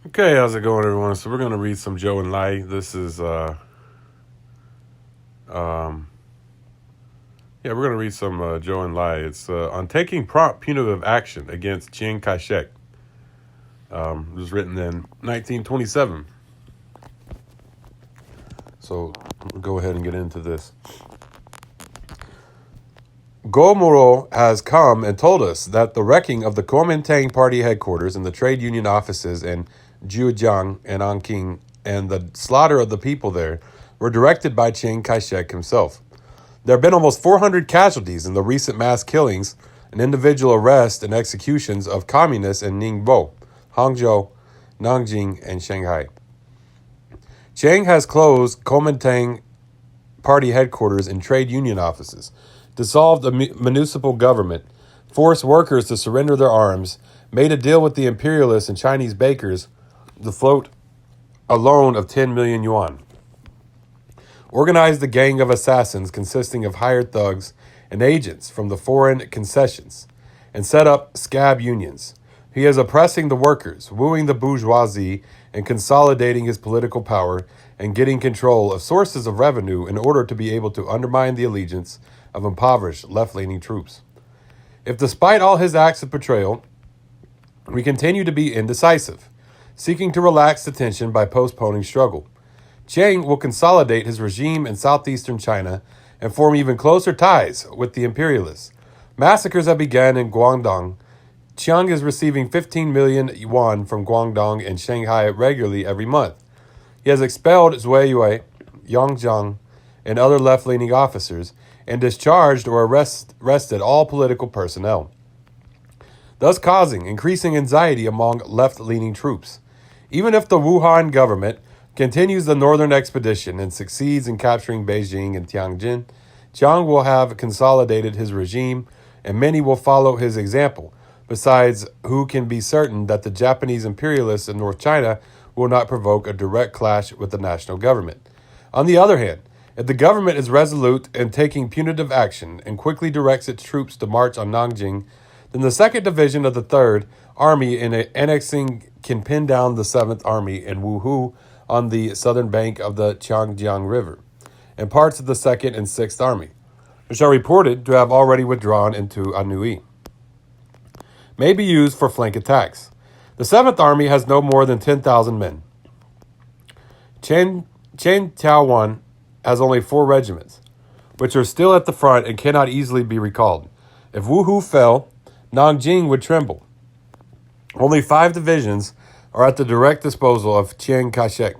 Okay, how's it going, everyone? So we're gonna read some Zhou Enlai. This is um, yeah, we're gonna read some Zhou Enlai. It's on taking prompt punitive action against Chiang Kai-Shek. It was written in 1927. So we'll go ahead and get into this. Gomoro has come and told us that the wrecking of the Kuomintang party headquarters and the trade union offices in Zhejiang and Anqing and the slaughter of the people there were directed by Chiang Kai-shek himself. There have been almost 400 casualties in the recent mass killings and individual arrests and executions of communists in Ningbo, Hangzhou, Nanjing, and Shanghai. Chiang has closed Kuomintang party headquarters and trade union offices, dissolved the municipal government, forced workers to surrender their arms, made a deal with the imperialists and Chinese bakers to float a loan of 10 million yuan, organized a gang of assassins consisting of hired thugs and agents from the foreign concessions, and set up scab unions. He is oppressing the workers, wooing the bourgeoisie, and consolidating his political power and getting control of sources of revenue in order to be able to undermine the allegiance of impoverished left-leaning troops. If despite all his acts of betrayal, we continue to be indecisive, seeking to relax the tension by postponing struggle, Chiang will consolidate his regime in southeastern China and form even closer ties with the imperialists. Massacres have begun in Guangdong. Chiang is receiving 15 million yuan from Guangdong and Shanghai regularly every month. He has expelled Zhou, Yang Zhang, and other left-leaning officers and discharged or arrested all political personnel, thus causing increasing anxiety among left-leaning troops. Even if the Wuhan government continues the northern expedition and succeeds in capturing Beijing and Tianjin, Chiang will have consolidated his regime, and many will follow his example. Besides, who can be certain that the Japanese imperialists in North China will not provoke a direct clash with the national government? On the other hand, if the government is resolute in taking punitive action and quickly directs its troops to march on Nanjing, then the 2nd Division of the 3rd Army in annexing can pin down the 7th Army in Wuhu on the southern bank of the Changjiang River, and parts of the 2nd and 6th Army, which are reported to have already withdrawn into Anhui, may be used for flank attacks. The 7th Army has no more than 10,000 men. Chen Taowan has only 4 regiments, which are still at the front and cannot easily be recalled. If Wuhu fell, Nanjing would tremble. Only 5 divisions are at the direct disposal of Chiang Kai-shek.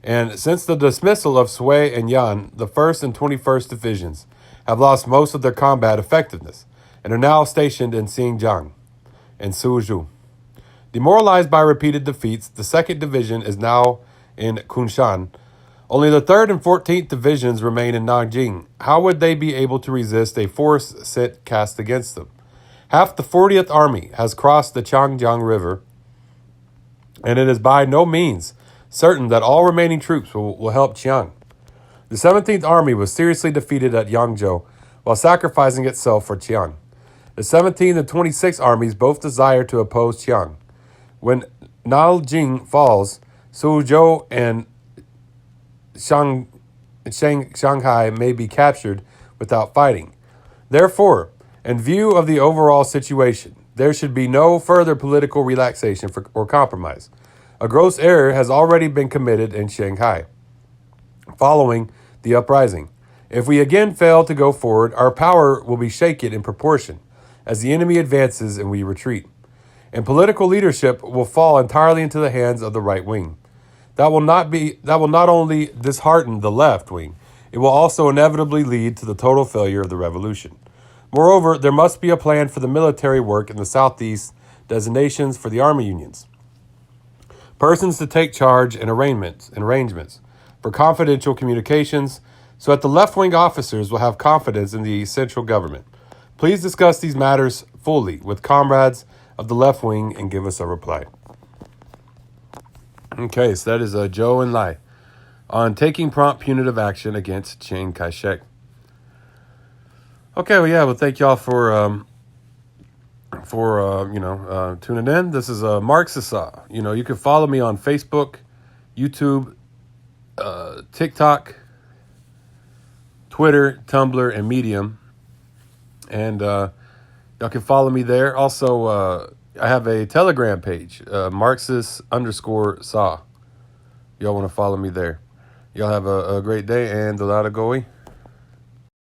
And since the dismissal of Sui and Yan, the 1st and 21st Divisions have lost most of their combat effectiveness and are now stationed in Xinjiang and Suzhou. Demoralized by repeated defeats, the 2nd Division is now in Kunshan. Only the 3rd and 14th Divisions remain in Nanjing. How would they be able to resist a force cast against them? Half the 40th Army has crossed the Changjiang River, and it is by no means certain that all remaining troops will help Chiang. The 17th Army was seriously defeated at Yangzhou while sacrificing itself for Chiang. The 17th and 26th Armies both desire to oppose Chiang. When Nanjing falls, Suzhou and Shanghai may be captured without fighting. Therefore, in view of the overall situation, there should be no further political relaxation or compromise. A gross error has already been committed in Shanghai following the uprising. If we again fail to go forward, our power will be shaken in proportion as the enemy advances and we retreat. And political leadership will fall entirely into the hands of the right wing. That will not only dishearten the left wing, it will also inevitably lead to the total failure of the revolution. Moreover, there must be a plan for the military work in the southeast, designations for the army unions, persons to take charge, and arrangements for confidential communications, so that the left-wing officers will have confidence in the central government. Please discuss these matters fully with comrades of the left wing and give us a reply. Okay, so that is Zhou Enlai on taking prompt punitive action against Chiang Kai-shek. Okay, well, thank y'all for for tuning in. This is Marxist. You can follow me on Facebook, YouTube, TikTok, Twitter, Tumblr, and Medium. And y'all can follow me there. Also, I have a Telegram page, Marxist_Saw. Y'all want to follow me there. Y'all have a great day, and Dolada Goi.